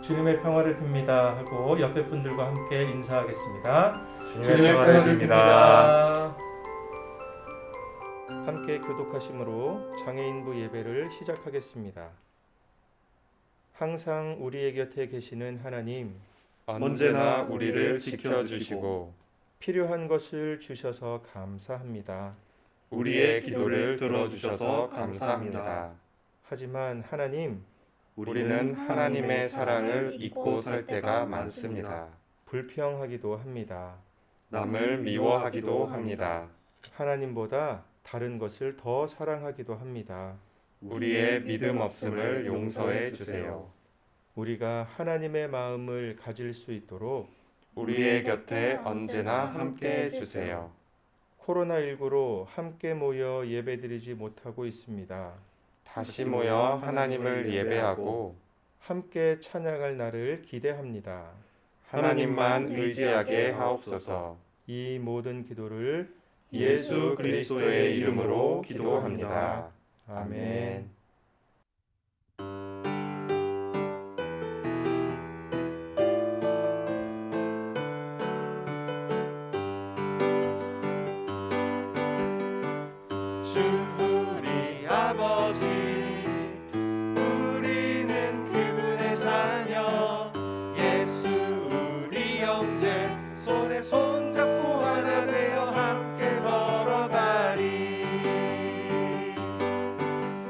주님의 평화를 빕니다 하고 옆에 분들과 함께 인사하겠습니다. 주님의 평화를 빕니다. 함께 교독하심으로 장애인부 예배를 시작하겠습니다. 항상 우리의 곁에 계시는 하나님, 언제나 우리를 지켜주시고 필요한 것을 주셔서 감사합니다. 우리의 기도를 들어주셔서 감사합니다. 하지만 하나님, 우리는 하나님의 사랑을 잊고 살 때가 많습니다. 불평하기도 합니다. 남을 미워하기도 합니다. 하나님보다 다른 것을 더 사랑하기도 합니다. 우리의 믿음 없음을 용서해 주세요. 우리가 하나님의 마음을 가질 수 있도록 우리의 곁에 언제나 함께 해 주세요. 코로나19로 함께 모여 예배드리지 못하고 있습니다. 다시 모여 하나님을 예배하고 함께 찬양할 날을 기대합니다. 하나님만 의지하게 하옵소서. 이 모든 기도를 예수 그리스도의 이름으로 기도합니다. 아멘. 주 우리 아버지, 우리는 그분의 자녀. 예수 우리 형제, 손에 손잡고 하나 되어 함께 걸어가리.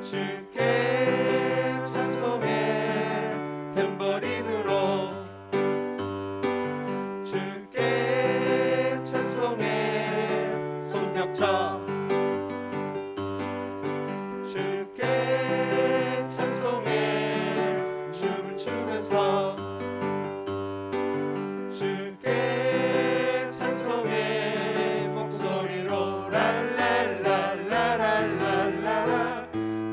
주께 찬송해 탬버린으로, 주께 찬송해 손뼉쳐. 주께 찬송해 춤을 추면서, 주께 찬송해 목소리로 랄랄랄랄랄랄라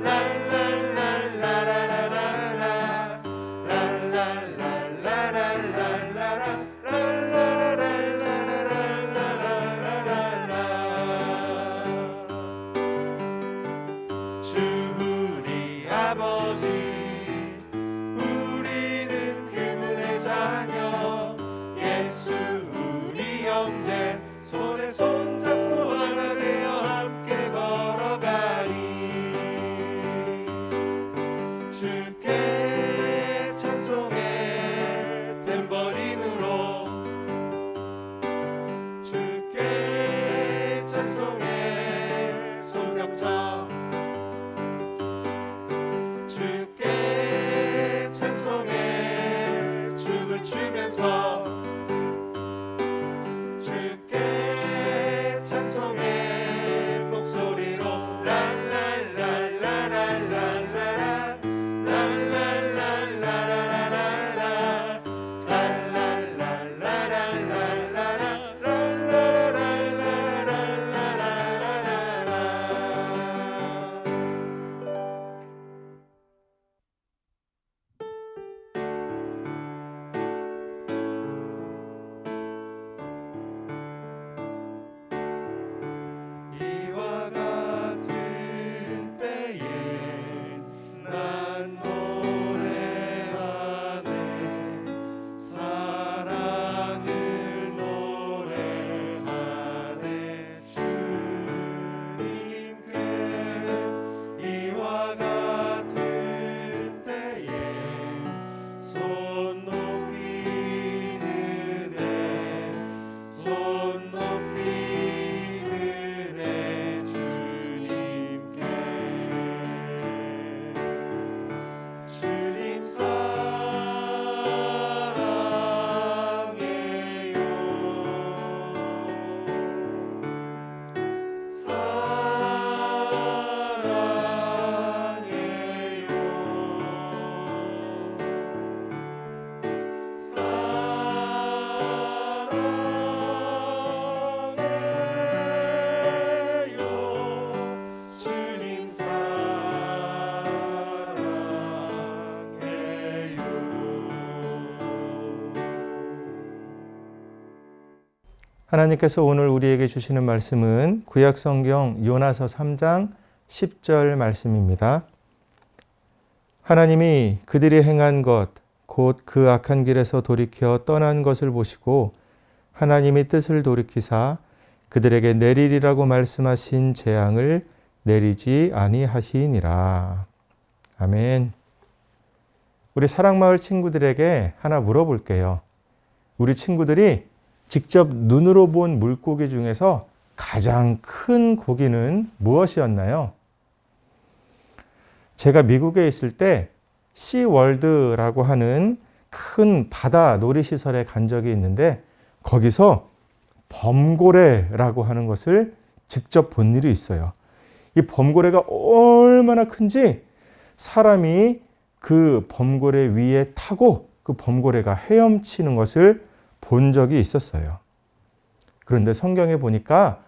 랄랄랄랄랄랄라 랄랄랄랄랄랄라 랄랄랄랄랄랄라. 주 우리 아버지, 우리는 그분의 자녀. 예수 우리 형제, 손에 손잡고 하나 되어 함께 걸어가리. 주께 찬송해 탬버린으로, 주께 찬송해 손뼉쳐. 주께 찬송해 춤을 추면서, 주께 찬송해 목소리로 랄랄랄랄랄랄라 랄랄랄랄랄랄라 랄랄랄랄랄랄라 랄랄랄랄랄랄라. 이와 같은 때에 난 노래하네. 사랑을 노래하네. 주님께 이와 같은 때에 손 높이 드네. 손 높이 드네. 주님께 주님 사랑해요. 사랑해요. 주님 하나님께서 오늘 우리에게 주시는 말씀은 구약성경 요나서 3장 10절 말씀입니다. 하나님이 그들이 행한 것 곧 그 악한 길에서 돌이켜 떠난 것을 보시고 하나님이 뜻을 돌이키사 그들에게 내리리라고 말씀하신 재앙을 내리지 아니하시니라. 아멘. 우리 사랑마을 친구들에게 하나 물어볼게요. 우리 친구들이 직접 눈으로 본 물고기 중에서 가장 큰 고기는 무엇이었나요? 제가 미국에 있을 때 시월드라고 하는 큰 바다 놀이시설에 간 적이 있는데 거기서 범고래라고 하는 것을 직접 본 일이 있어요. 이 범고래가 얼마나 큰지 사람이 그 범고래 위에 타고 그 범고래가 헤엄치는 것을 본 적이 있었어요. 그런데 성경에 보니까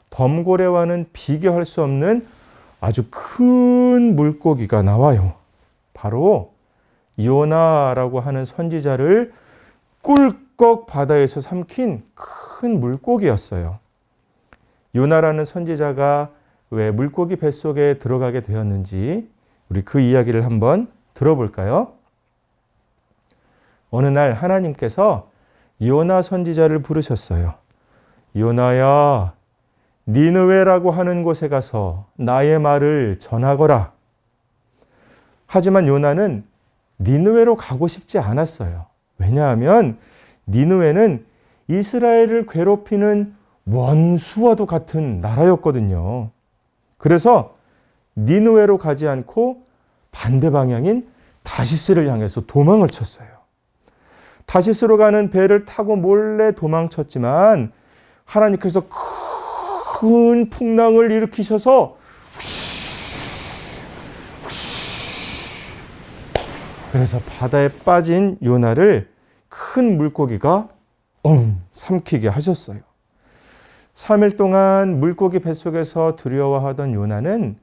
범고래와는 비교할 수 없는 아주 큰 물고기가 나와요. 바로 요나라고 하는 선지자를 꿀꺽 바다에서 삼킨 큰 물고기였어요. 요나라는 선지자가 왜 물고기 뱃속에 들어가게 되었는지 우리 그 이야기를 한번 들어볼까요? 어느 날 하나님께서 요나 선지자를 부르셨어요. 요나야, 니느웨라고 하는 곳에 가서 나의 말을 전하거라. 하지만 요나는 니느웨로 가고 싶지 않았어요. 왜냐하면 니느웨는 이스라엘을 괴롭히는 원수와도 같은 나라였거든요. 그래서 니느웨로 가지 않고 반대 방향인 다시스를 향해서 도망을 쳤어요. 다시스로 가는 배를 타고 몰래 도망쳤지만 하나님께서 큰 풍랑을 일으키셔서 그래서 바다에 빠진 요나를 큰 물고기가 삼키게 하셨어요. 3일 동안 물고기 뱃속에서 두려워하던 요나는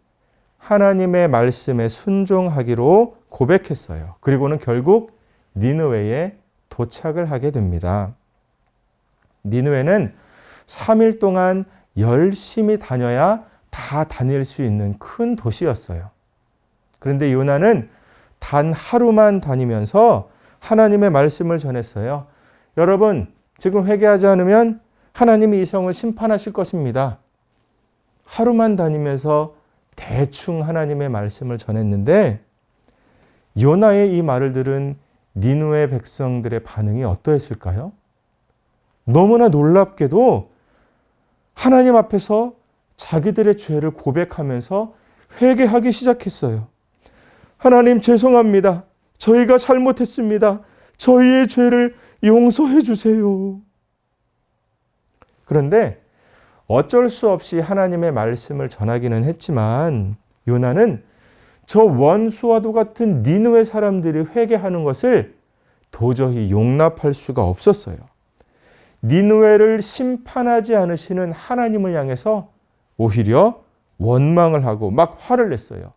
하나님의 말씀에 순종하기로 고백했어요. 그리고는 결국 니느웨에 도착을 하게 됩니다. 니느웨는 3일 동안 열심히 다녀야 다 다닐 수 있는 큰 도시였어요. 그런데 요나는 단 하루만 다니면서 하나님의 말씀을 전했어요. 여러분, 지금 회개하지 않으면 하나님이 이 성을 심판하실 것입니다. 하루만 다니면서 대충 하나님의 말씀을 전했는데 요나의 이 말을 들은 니느웨 백성들의 반응이 어떠했을까요? 너무나 놀랍게도 하나님 앞에서 자기들의 죄를 고백하면서 회개하기 시작했어요. 하나님 죄송합니다. 저희가 잘못했습니다. 저희의 죄를 용서해 주세요. 그런데 어쩔 수 없이 하나님의 말씀을 전하기는 했지만 요나는 저 원수와도 같은 니느웨 사람들이 회개하는 것을 도저히 용납할 수가 없었어요. 니느웨를 심판하지 않으시는 하나님을 향해서 오히려 원망을 하고 막 화를 냈어요.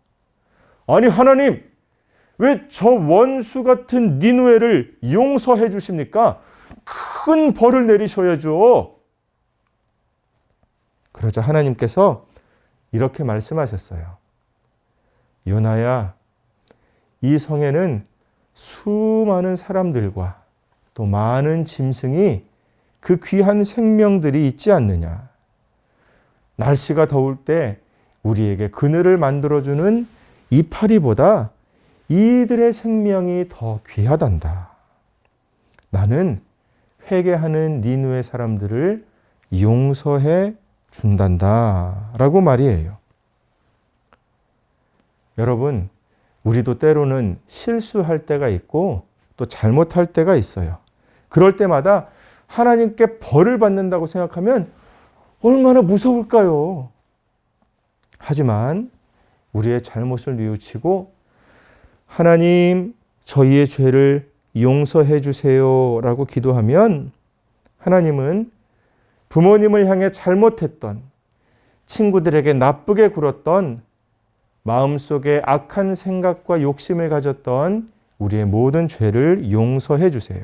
아니 하나님, 왜 저 원수 같은 니느웨를 용서해 주십니까? 큰 벌을 내리셔야죠. 그러자 하나님께서 이렇게 말씀하셨어요. 요나야, 이 성에는 수많은 사람들과 또 많은 짐승이 그 귀한 생명들이 있지 않느냐. 날씨가 더울 때 우리에게 그늘을 만들어주는 이파리보다 이들의 생명이 더 귀하단다. 나는 회개하는 니느웨 사람들을 용서해 준단다. 라고 말이에요. 여러분, 우리도 때로는 실수할 때가 있고 또 잘못할 때가 있어요. 그럴 때마다 하나님께 벌을 받는다고 생각하면 얼마나 무서울까요? 하지만 우리의 잘못을 뉘우치고 하나님, 저희의 죄를 용서해 주세요 라고 기도하면 하나님은 부모님을 향해 잘못했던, 친구들에게 나쁘게 굴었던, 마음속에 악한 생각과 욕심을 가졌던 우리의 모든 죄를 용서해 주세요.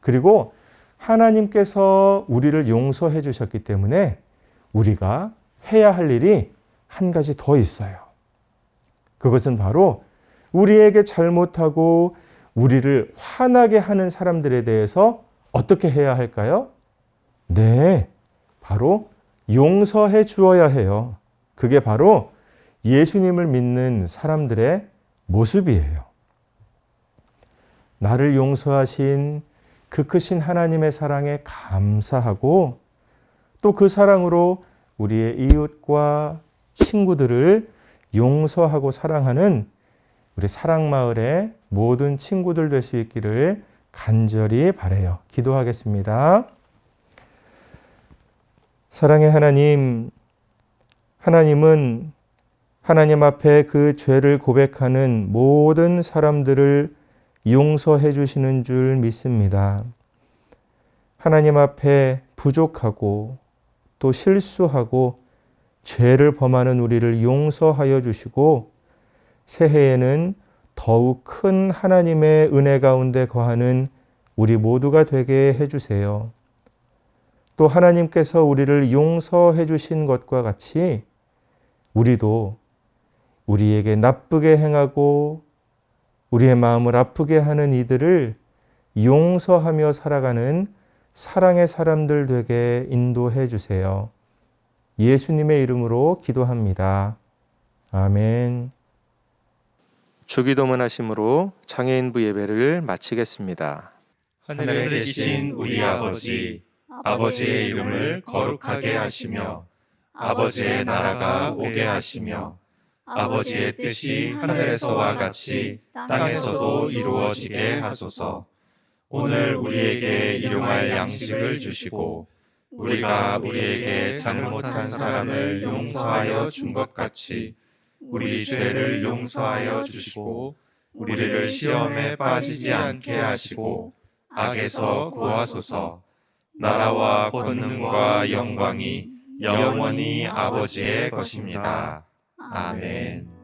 그리고 하나님께서 우리를 용서해 주셨기 때문에 우리가 해야 할 일이 한 가지 더 있어요. 그것은 바로 우리에게 잘못하고 우리를 화나게 하는 사람들에 대해서 어떻게 해야 할까요? 네, 바로 용서해 주어야 해요. 그게 바로 예수님을 믿는 사람들의 모습이에요. 나를 용서하신 그 크신 하나님의 사랑에 감사하고 또 그 사랑으로 우리의 이웃과 친구들을 용서하고 사랑하는 우리 사랑마을의 모든 친구들 될 수 있기를 간절히 바라요. 기도하겠습니다. 사랑의 하나님, 하나님은 하나님 앞에 그 죄를 고백하는 모든 사람들을 용서해 주시는 줄 믿습니다. 하나님 앞에 부족하고 또 실수하고 죄를 범하는 우리를 용서하여 주시고 새해에는 더욱 큰 하나님의 은혜 가운데 거하는 우리 모두가 되게 해주세요. 또 하나님께서 우리를 용서해 주신 것과 같이 우리도 우리에게 나쁘게 행하고 우리의 마음을 아프게 하는 이들을 용서하며 살아가는 사랑의 사람들 되게 인도해 주세요. 예수님의 이름으로 기도합니다. 아멘. 주기도문 하심으로 장애인부 예배를 마치겠습니다. 하늘에 계신 우리 아버지, 아버지의 이름을 거룩하게 하시며 아버지의 나라가 오게 하시며 아버지의 뜻이 하늘에서와 같이 땅에서도 이루어지게 하소서. 오늘 우리에게 일용할 양식을 주시고 우리가 우리에게 잘못한 사람을 용서하여 준 것 같이 우리 죄를 용서하여 주시고 우리를 시험에 빠지지 않게 하시고 악에서 구하소서. 나라와 권능과 영광이 영원히 아버지의 것입니다. 아멘.